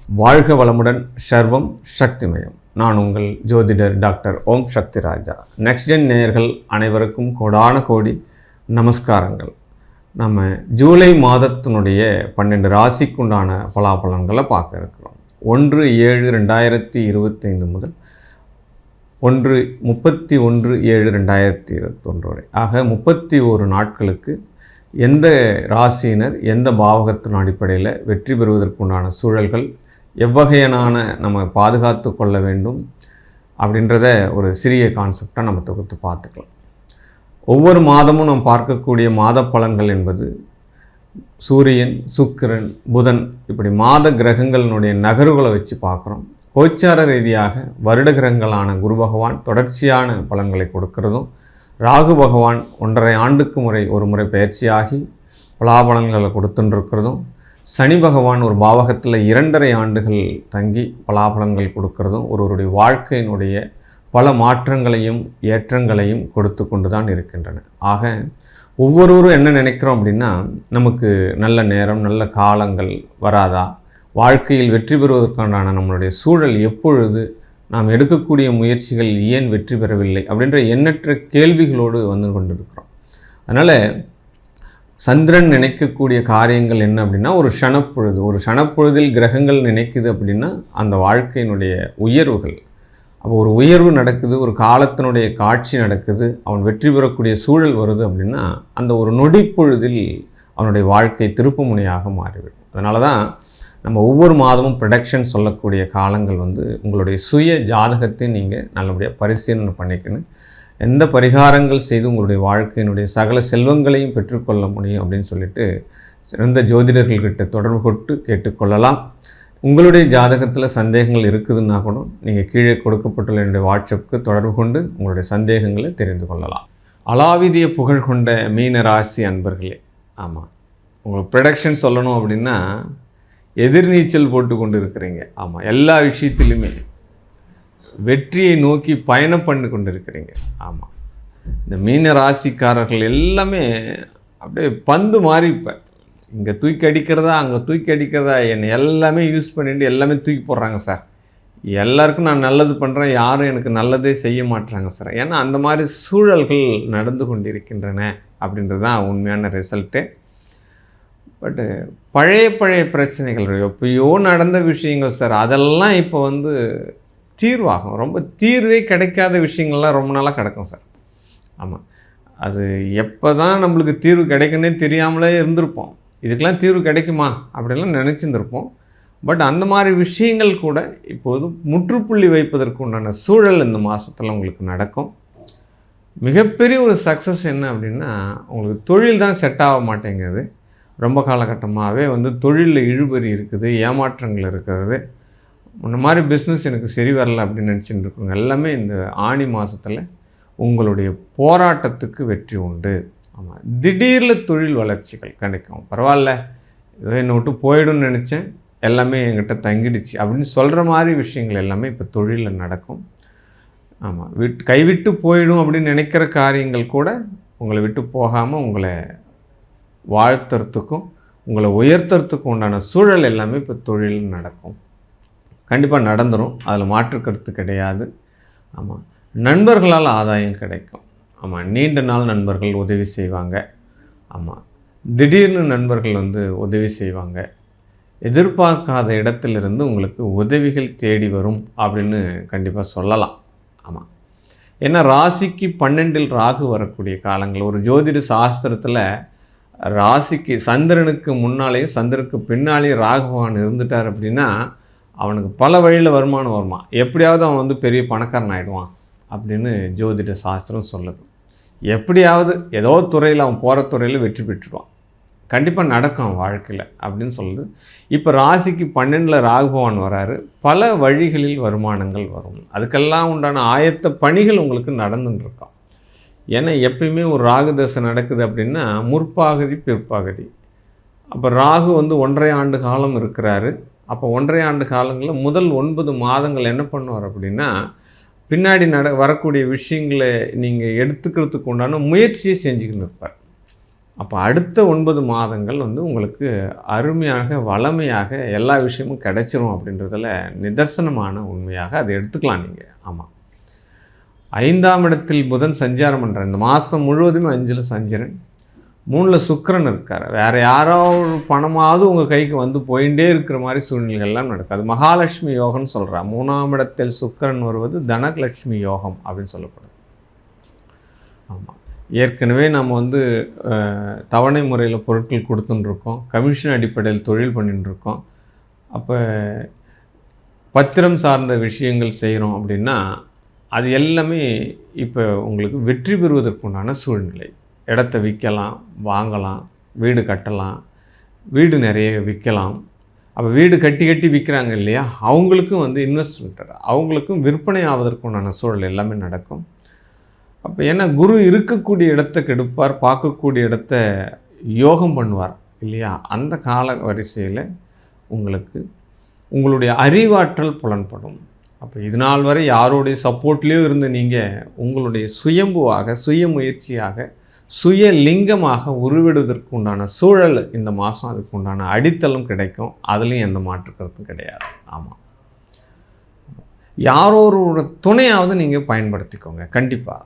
வாழ்க வளமுடன். சர்வம் சக்திமயம். நான் உங்கள் ஜோதிடர் டாக்டர் ஓம் சக்தி ராஜா. நெக்ஸ்ட் ஜென் நேயர்கள் அனைவருக்கும் கோடான கோடி நமஸ்காரங்கள். நம்ம ஜூலை மாதத்தினுடைய 12 ராசிக்குண்டான பலாபலன்களை பார்க்க இருக்கிறோம். 1/7/2025 முதல் 31/7/2021 வரை ஆக 31 நாட்களுக்கு எந்த ராசியினர் எந்த பாவகத்தின் அடிப்படையில் வெற்றி பெறுவதற்குண்டான சூழல்கள், எவ்வகையான நம்ம பாதுகாத்து கொள்ள வேண்டும் அப்படின்றத ஒரு சிறிய கான்செப்டாக நம்ம தொகுத்து பார்த்துக்கலாம். ஒவ்வொரு மாதமும் நாம் பார்க்கக்கூடிய மாத பலன்கள் என்பது சூரியன், சுக்கிரன், புதன் இப்படி மாத கிரகங்களினுடைய நகர்வுகளை வச்சு பார்க்குறோம். கோச்சார ரீதியாக வருட கிரகங்களான குரு பகவான் தொடர்ச்சியான பலன்களை கொடுக்கிறதும், ராகு பகவான் 1.5 ஆண்டுக்கு ஒரு முறை பயிற்சியாகி பலாபலன்களை கொடுத்துட்டுருக்கிறதும், சனி பகவான் ஒரு பாவகத்தில் 2.5 ஆண்டுகள் தங்கி பலாபலன்கள் கொடுக்கறதும் ஒருவருடைய வாழ்க்கையினுடைய பல மாற்றங்களையும் ஏற்றங்களையும் கொடுத்து கொண்டு தான் இருக்கின்றன. ஆக ஒவ்வொருவரும் என்ன நினைக்கிறோம் அப்படின்னா, நமக்கு நல்ல நேரம் நல்ல காலங்கள் வராதா, வாழ்க்கையில் வெற்றி பெறுவதற்கான நம்மளுடைய சூழல் எப்பொழுது, நாம் எடுக்கக்கூடிய முயற்சிகள் ஏன் வெற்றி பெறவில்லை அப்படின்ற எண்ணற்ற கேள்விகளோடு வந்து கொண்டிருக்கிறோம். அதனால் சந்திரன் நினைக்கக்கூடிய காரியங்கள் என்ன அப்படின்னா, ஒரு க்ஷணப்பொழுதில் கிரகங்கள் நினைக்குது அப்படின்னா அந்த வாழ்க்கையினுடைய உயர்வுகள். அப்போ ஒரு உயர்வு நடக்குது, ஒரு காலத்தினுடைய காட்சி நடக்குது, அவன் வெற்றி பெறக்கூடிய சூழல் வருது அப்படின்னா அந்த ஒரு நொடிப்பொழுதில் அவனுடைய வாழ்க்கை திருப்பு முனையாக மாறிவிடும். அதனால தான் நம்ம ஒவ்வொரு மாதமும் ப்ரொடக்ஷன் சொல்லக்கூடிய காலங்கள் வந்து உங்களுடைய சுய ஜாதகத்தை நீங்கள் நல்லபடியாக பரிசீலனை பண்ணிக்கணும். எந்த பரிகாரங்கள் செய்து உங்களுடைய வாழ்க்கையினுடைய சகல செல்வங்களையும் பெற்றுக்கொள்ள முடியும் அப்படின்னு சொல்லிட்டு சிறந்த ஜோதிடர்கள்கிட்ட தொடர்பு கொண்டு கேட்டுக்கொள்ளலாம். உங்களுடைய ஜாதகத்தில் சந்தேகங்கள் இருக்குதுன்னா கூட நீங்கள் கீழே கொடுக்கப்பட்டுள்ள என்னுடைய வாட்ஸ்அப்புக்கு தொடர்பு கொண்டு உங்களுடைய சந்தேகங்களை தெரிந்து கொள்ளலாம். அலாவிதிய புகழ் கொண்ட மீன ராசி அன்பர்களே, ஆமாம், உங்களுக்கு ப்ரொடக்ஷன் சொல்லணும் அப்படின்னா எதிர்நீச்சல் போட்டு கொண்டு இருக்கிறீங்க. ஆமாம், எல்லா விஷயத்திலுமே வெற்றியை நோக்கி பயணம் பண்ணி கொண்டு இருக்கிறீங்க. ஆமாம், இந்த மீன ராசிக்காரர்கள் எல்லாமே அப்படியே பந்து மாதிரி இப்போ இங்கே தூக்கி அடிக்கிறதா அங்கே தூக்கி அடிக்கிறதா என்னை எல்லாமே யூஸ் பண்ணிட்டு எல்லாமே தூக்கி போடுறாங்க சார். எல்லாருக்கும் நான் நல்லது பண்ணுறேன், யாரும் எனக்கு நல்லதே செய்ய மாட்டுறாங்க சார். ஏன்னா அந்த மாதிரி சூழல்கள் நடந்து கொண்டிருக்கின்றன அப்படின்றது தான் உண்மையான ரிசல்ட்டு. பட்டு பழைய பிரச்சனைகள் எப்பயோ நடந்த விஷயங்கள் சார், அதெல்லாம் இப்போ வந்து தீர்வாகும். ரொம்ப தீர்வே கிடைக்காத விஷயங்கள்லாம் ரொம்ப நாளாக கிடக்கும் சார். ஆமாம், அது எப்போ தான் நம்மளுக்கு தீர்வு கிடைக்குன்னே தெரியாமலே இருந்திருப்போம். இதுக்கெல்லாம் தீர்வு கிடைக்குமா அப்படிலாம் நினச்சிருந்துருப்போம். பட் அந்த மாதிரி விஷயங்கள் கூட இப்போது முற்றுப்புள்ளி வைப்பதற்கு உண்டான சூழல் இந்த மாதத்தில் உங்களுக்கு நடக்கும். மிகப்பெரிய ஒரு சக்ஸஸ் என்ன அப்படின்னா, உங்களுக்கு தொழில் தான் செட் ஆக மாட்டேங்குது. ரொம்ப காலகட்டமாகவே வந்து தொழிலில் இழுபறி இருக்குது, ஏமாற்றங்கள் இருக்கிறது. இந்த மாதிரி பிஸ்னஸ் எனக்கு சரி வரல அப்படின்னு நினச்சிட்டு இருக்கோங்க எல்லாமே இந்த ஆனி மாதத்தில் உங்களுடைய போராட்டத்துக்கு வெற்றி உண்டு. ஆமாம், திடீரில் தொழில் வளர்ச்சிகள் கிடைக்கும். பரவாயில்ல, ஏதோ என்னை விட்டு போயிடும்னு நினச்சேன், எல்லாமே என்கிட்ட தங்கிடுச்சு அப்படின்னு சொல்கிற மாதிரி விஷயங்கள் எல்லாமே இப்போ தொழிலில் நடக்கும். ஆமாம், கைவிட்டு போயிடும் அப்படின்னு நினைக்கிற காரியங்கள் கூட உங்களை விட்டு போகாமல் உங்களை வாழ்த்துறதுக்கும் உங்களை உயர்த்துறதுக்கும் உண்டான சூழல் எல்லாமே இப்போ தொழில் நடக்கும். கண்டிப்பாக நடந்துடும், அதில் மாற்று கருத்து கிடையாது. ஆமாம், நண்பர்களால் ஆதாயம் கிடைக்கும். ஆமாம், நீண்ட நாள் நண்பர்கள் உதவி செய்வாங்க. ஆமாம், திடீர்னு நண்பர்கள் வந்து உதவி செய்வாங்க. எதிர்பார்க்காத இடத்திலிருந்து உங்களுக்கு உதவிகள் தேடி வரும் அப்படின்னு கண்டிப்பாக சொல்லலாம். ஆமாம், ஏன்னா ராசிக்கு 12 ராகு வரக்கூடிய காலங்கள். ஒரு ஜோதிட சாஸ்திரத்தில் ராசிக்கு சந்திரனுக்கு முன்னாலேயும் சந்திரனுக்கு பின்னாலேயும் ராகு பகவான் இருந்துட்டார் அப்படின்னா அவனுக்கு பல வழியில் வருமானம் வருமா, எப்படியாவது அவன் வந்து பெரிய பணக்காரன் ஆகிடுவான் அப்படின்னு ஜோதிட சாஸ்திரம் சொல்லுது. எப்படியாவது ஏதோ துறையில் அவன் போகிற துறையில் வெற்றி பெற்றுடுவான், கண்டிப்பாக நடக்கும் அவன் வாழ்க்கையில் அப்படின்னு சொல்லுது. இப்போ ராசிக்கு 12 ராகு பகவான் வராரு, பல வழிகளில் வருமானங்கள் வரும். அதுக்கெல்லாம் உண்டான ஆயத்த பணிகள் உங்களுக்கு நடந்துட்டுருக்கான். ஏன்னா எப்பயுமே ஒரு ராகு தசை நடக்குது அப்படின்னா முற்பாகதி பிற்பாகதி. அப்போ ராகு வந்து 1.5 ஆண்டு காலம் இருக்கிறாரு. அப்போ 1.5 ஆண்டு காலங்களில் முதல் 9 மாதங்கள் என்ன பண்ணுவார் அப்படின்னா, பின்னாடி வரக்கூடிய விஷயங்களை நீங்கள் எடுத்துக்கிறதுக்கு உண்டான முயற்சியை செஞ்சுக்கின்னு இருப்பார். அப்போ அடுத்த 9 மாதங்கள் வந்து உங்களுக்கு அருமையாக வளமையாக எல்லா விஷயமும் கிடைச்சிரும் அப்படின்றதில் நிதர்சனமான உண்மையாக அதை எடுத்துக்கலாம் நீங்கள். ஆமாம், 5ஆம் இடத்தில் புதன் சஞ்சாரம் பண்ணுற இந்த மாதம் முழுவதுமே 5ல் சந்திரன், 3ல் சுக்கிரன் இருக்கார். வேறு யாரோ ஒரு பணமாவது உங்கள் கைக்கு வந்து போயிட்டே இருக்கிற மாதிரி சூழ்நிலைகள்லாம் நடக்காது. மகாலட்சுமி யோகம்னு சொல்கிறா. 3ஆம் இடத்தில் சுக்கிரன் வருவது தனலட்சுமி யோகம் அப்படின்னு சொல்லப்படுது. ஆமாம், ஏற்கனவே நம்ம வந்து தவணை முறையில் பொருட்கள் கொடுத்துட்டுருக்கோம், கமிஷன் அடிப்படையில் தொழில் பண்ணிட்டுருக்கோம். அப்போ பத்திரம் சார்ந்த விஷயங்கள் செய்கிறோம் அப்படின்னா அது எல்லாமே இப்போ உங்களுக்கு வெற்றி பெறுவதற்குண்டான சூழ்நிலை. இடத்த விற்கலாம், வாங்கலாம், வீடு கட்டலாம், வீடு நிறைய விற்கலாம். அப்போ வீடு கட்டி கட்டி விற்கிறாங்க இல்லையா, அவங்களுக்கும் வந்து இன்வெஸ்ட்மெண்ட், அவங்களுக்கும் விற்பனை ஆவதற்குண்டான சூழல் எல்லாமே நடக்கும். அப்போ ஏன்னா குரு இருக்கக்கூடிய இடத்த கெடுப்பார், பார்க்கக்கூடிய இடத்த யோகம் பண்ணுவார் இல்லையா. அந்த கால வரிசையில் உங்களுக்கு உங்களுடைய அறிவாற்றல் புலன்படும். அப்போ இது நாள் வரை யாருடைய சப்போர்ட்லேயும் இருந்து நீங்கள் உங்களுடைய சுயம்புவாக, சுய முயற்சியாக, சுய லிங்கமாக உருவிடுவதற்கு உண்டான சூழல் இந்த மாதம் அதுக்கு உண்டான அடித்தளம் கிடைக்கும். அதுலேயும் எந்த மாற்று கருத்தும் கிடையாது. ஆமாம், யாரோட துணையாவது நீங்கள் பயன்படுத்திக்கோங்க. கண்டிப்பாக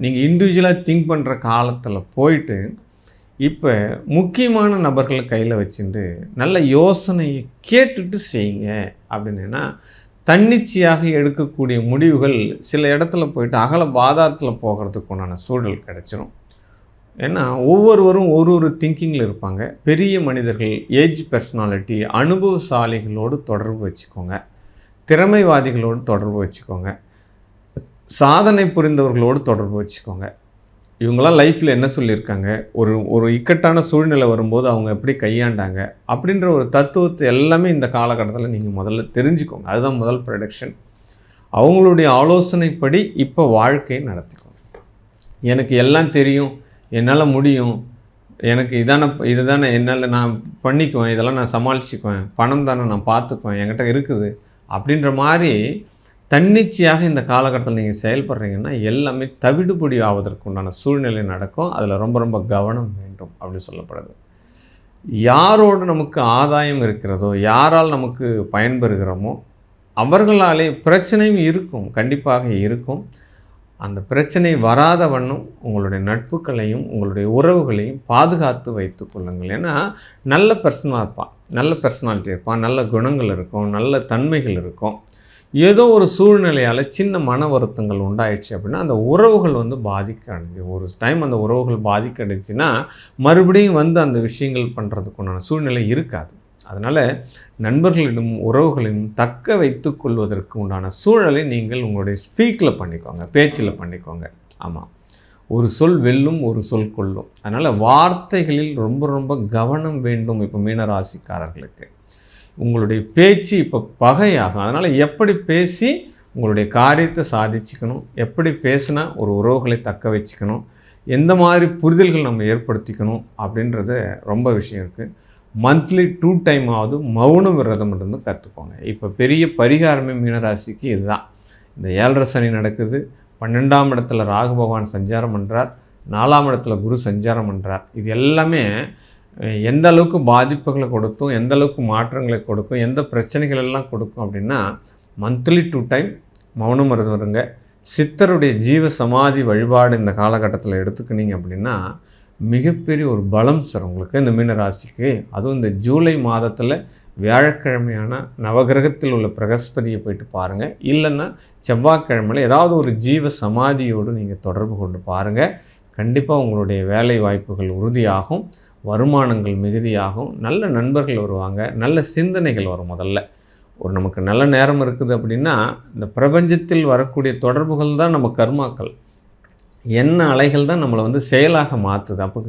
நீங்கள் இண்டிவிஜுவலாக திங்க் பண்ணுற காலத்தில் போயிட்டு இப்போ முக்கியமான நபர்களை கையில் வச்சுட்டு நல்ல யோசனையை கேட்டுட்டு செய்யுங்க. அப்படின்னா தன்னிச்சையாக எடுக்கக்கூடிய முடிவுகள் சில இடத்துல போயிட்டு அகல பாதாளத்தில் போகிறதுக்கு உண்டான சூழல் கிடைச்சிரும். ஏன்னா ஒவ்வொருவரும் ஒரு திங்கிங்கில் இருப்பாங்க. பெரிய மனிதர்கள், ஏஜ் பர்சனாலிட்டி, அனுபவசாலிகளோடு தொடர்பு வச்சுக்கோங்க, திறமைவாதிகளோடு தொடர்பு வச்சுக்கோங்க, சாதனை புரிந்தவர்களோடு தொடர்பு வச்சுக்கோங்க. இவங்களாம் லைஃப்பில் என்ன சொல்லியிருக்காங்க, ஒரு இக்கட்டான சூழ்நிலை வரும்போது அவங்க எப்படி கையாண்டாங்க அப்படின்ற ஒரு தத்துவத்தை எல்லாமே இந்த காலகட்டத்தில் நீங்கள் முதல்ல தெரிஞ்சுக்கோங்க. அதுதான் முதல் ப்ரொடக்ஷன். அவங்களுடைய ஆலோசனைப்படி இப்போ வாழ்க்கையை நடத்திக்கோங்க. எனக்கு எல்லாம் தெரியும், என்னால் முடியும், எனக்கு இதுதானே என்னால் நான் பண்ணிக்குவேன், இதெல்லாம் நான் சமாளிச்சுக்குவேன், பணம் தானே நான் பார்த்துக்குவேன், என்கிட்ட இருக்குது அப்படின்ற மாதிரி தன்னிச்சையாக இந்த காலகட்டத்தில் நீங்கள் செயல்படுறீங்கன்னா எல்லாமே தவிடுபடி ஆவதற்கு உண்டான சூழ்நிலை நடக்கும். அதில் ரொம்ப ரொம்ப கவனம் வேண்டும் அப்படி சொல்லப்படுது. யாரோடு நமக்கு ஆதாயம் இருக்கிறதோ, யாரால் நமக்கு பயன்பெறுகிறோமோ அவர்களாலே பிரச்சனையும் இருக்கும், கண்டிப்பாக இருக்கும். அந்த பிரச்சனை வராத வண்ணம் உங்களுடைய நட்புகளையும் உங்களுடைய உறவுகளையும் பாதுகாத்து வைத்து கொள்ளுங்கள். ஏன்னா நல்ல பர்சனாக இருப்பான், நல்ல பர்சனாலிட்டி இருப்பான், நல்ல குணங்கள் இருக்கும், நல்ல தன்மைகள் இருக்கும். ஏதோ ஒரு சூழ்நிலையால் சின்ன மன வருத்தங்கள் உண்டாயிடுச்சு அப்படின்னா அந்த உறவுகள் வந்து பாதிக்கடைஞ்சு, ஒரு டைம் அந்த உறவுகள் பாதிக்கடைஞ்சுன்னா மறுபடியும் வந்து அந்த விஷயங்கள் பண்ணுறதுக்குண்டான சூழ்நிலை இருக்காது. அதனால் நண்பர்களிடம் உறவுகளிடம் தக்க வைத்து கொள்வதற்கு உண்டான சூழலை நீங்கள் உங்களுடைய ஸ்பீக்கில் பண்ணிக்கோங்க, பேச்சில் பண்ணிக்கோங்க. ஆமாம், ஒரு சொல் வெல்லும், ஒரு சொல் கொல்லும். அதனால் வார்த்தைகளில் ரொம்ப ரொம்ப கவனம் வேண்டும். இப்போ மீனராசிக்காரர்களுக்கு உங்களுடைய பேச்சு இப்போ பகையாகும். அதனால் எப்படி பேசி உங்களுடைய காரியத்தை சாதிச்சுக்கணும், எப்படி பேசினா ஒரு உறவுகளை தக்க வச்சுக்கணும், எந்த மாதிரி புரிதல்கள் நம்ம ஏற்படுத்திக்கணும் அப்படின்றது ரொம்ப விஷயம் இருக்குது. மந்த்லி 2 டைம் ஆகுது மௌன விரதம் இருந்து கற்றுக்கோங்க. இப்போ பெரிய பரிகாரமே மீனராசிக்கு இதுதான். இந்த 7.5 சனி நடக்குது, 12ஆம் இடத்துல ராகு பகவான் சஞ்சாரம் பண்ணுறார், 4ஆம் இடத்துல குரு சஞ்சாரம் பண்ணுறார். இது எல்லாமே எந்த அளவுக்கு பாதிப்புகளை கொடுக்கும், எந்த அளவுக்கு மாற்றங்களை கொடுக்கும், எந்த பிரச்சனைகள் எல்லாம் கொடுக்கும் அப்படின்னா மந்த்லி 2 டைம் மௌனம் விரதம் இருங்க. சித்தருடைய ஜீவ சமாதி வழிபாடு இந்த காலகட்டத்தில் எடுத்துக்கினீங்க அப்படின்னா மிகப்பெரிய ஒரு பலம் சார் உங்களுக்கு இந்த மீனராசிக்கு. அதுவும் இந்த ஜூலை மாதத்தில் வியாழக்கிழமையான நவகிரகத்தில் உள்ள பிரகஸ்பதியை போயிட்டு பாருங்கள், இல்லைன்னா செவ்வாய்க்கிழமையில் ஏதாவது ஒரு ஜீவ சமாதியோடு நீங்கள் தொடர்பு கொண்டு பாருங்கள். கண்டிப்பாக உங்களுடைய வேலை வாய்ப்புகள் உறுதியாகும், வருமானங்கள் மிகுதியாகும், நல்ல நண்பர்கள் வருவாங்க, நல்ல சிந்தனைகள் வரும். முதல்ல ஒரு நமக்கு நல்ல நேரம் இருக்குது அப்படின்னா இந்த பிரபஞ்சத்தில் வரக்கூடிய தொடர்புகள் தான் நம்ம கர்மாக்கள், எண்ண அலைகள் தான் நம்மளை வந்து செயலாக மாற்றுது. அப்போ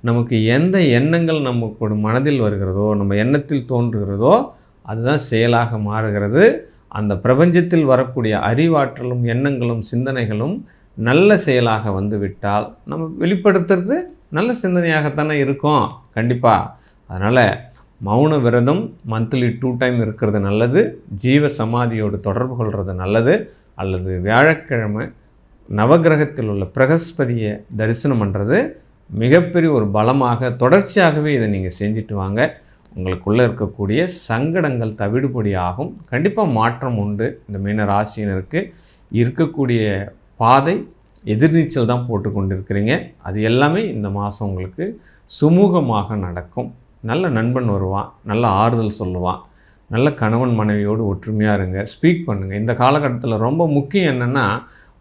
நமக்கு எந்த எண்ணங்கள் நமக்கு மனதில் வருகிறதோ, நம்ம எண்ணத்தில் தோன்றுகிறதோ அதுதான் செயலாக மாறுகிறது. அந்த பிரபஞ்சத்தில் வரக்கூடிய அறிவாற்றலும் எண்ணங்களும் சிந்தனைகளும் நல்ல செயலாக வந்து விட்டால் நம்ம வெளிப்படுத்துறது நல்ல சிந்தனையாகத்தானே இருக்கும் கண்டிப்பாக. அதனால் மௌன விரதம் மந்த்லி 2 டைம் இருக்கிறது நல்லது, ஜீவ சமாதியோடு தொடர்பு கொள்வது நல்லது, அல்லது வியாழக்கிழமை நவகிரகத்தில் உள்ள பிரகஸ்பதியை தரிசனம் பண்ணுறது மிகப்பெரிய ஒரு பலமாக தொடர்ச்சியாகவே இதை நீங்கள் செஞ்சுட்டு வாங்க. உங்களுக்குள்ளே இருக்கக்கூடிய சங்கடங்கள் தவிடுபடி ஆகும். கண்டிப்பாக மாற்றம் உண்டு. இந்த மீன ராசியினருக்கு இருக்கக்கூடிய பாதை எதிர்நீச்சல் தான் போட்டு கொண்டிருக்கிறீங்க. அது எல்லாமே இந்த மாதம் உங்களுக்கு சுமூகமாக நடக்கும். நல்ல நண்பன் வருவான், நல்ல ஆறுதல் சொல்லுவான், நல்ல கணவன் மனைவியோடு ஒற்றுமையாக இருங்க, ஸ்பீக் பண்ணுங்கள். இந்த காலகட்டத்தில் ரொம்ப முக்கியம் என்னென்னா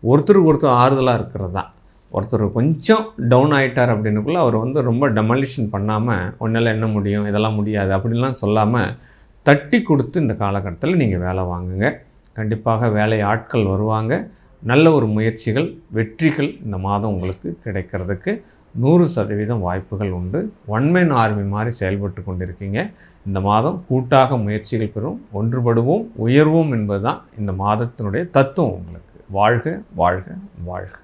ஒருத்தருக்கு ஒருத்தர் ஆறுதலாக இருக்கிறது தான். ஒருத்தர் கொஞ்சம் டவுன் ஆகிட்டார் அப்படின்னுக்குள்ளே அவர் ரொம்ப டெமாலிஷன் பண்ணாமல் உன்னால் என்ன முடியும், இதெல்லாம் முடியாது அப்படின்லாம் சொல்லாமல் தட்டி கொடுத்து இந்த காலகட்டத்தில் நீங்கள் வேலை வாங்குங்க. கண்டிப்பாக வேலை ஆட்கள் வருவாங்க. நல்ல ஒரு முயற்சிகள், வெற்றிகள் இந்த மாதம் உங்களுக்கு கிடைக்கிறதுக்கு 100% வாய்ப்புகள் உண்டு. ஒன் மேன் ஆர்மி மாதிரி செயல்பட்டு கொண்டிருக்கீங்க. இந்த மாதம் கூட்டாக முயற்சிகள் பெறும், ஒன்றுபடுவோம், உயர்வோம் என்பது தான் இந்த மாதத்தினுடைய தத்துவம் உங்களுக்கு. வாழ்க வாழ்க வாழ்க.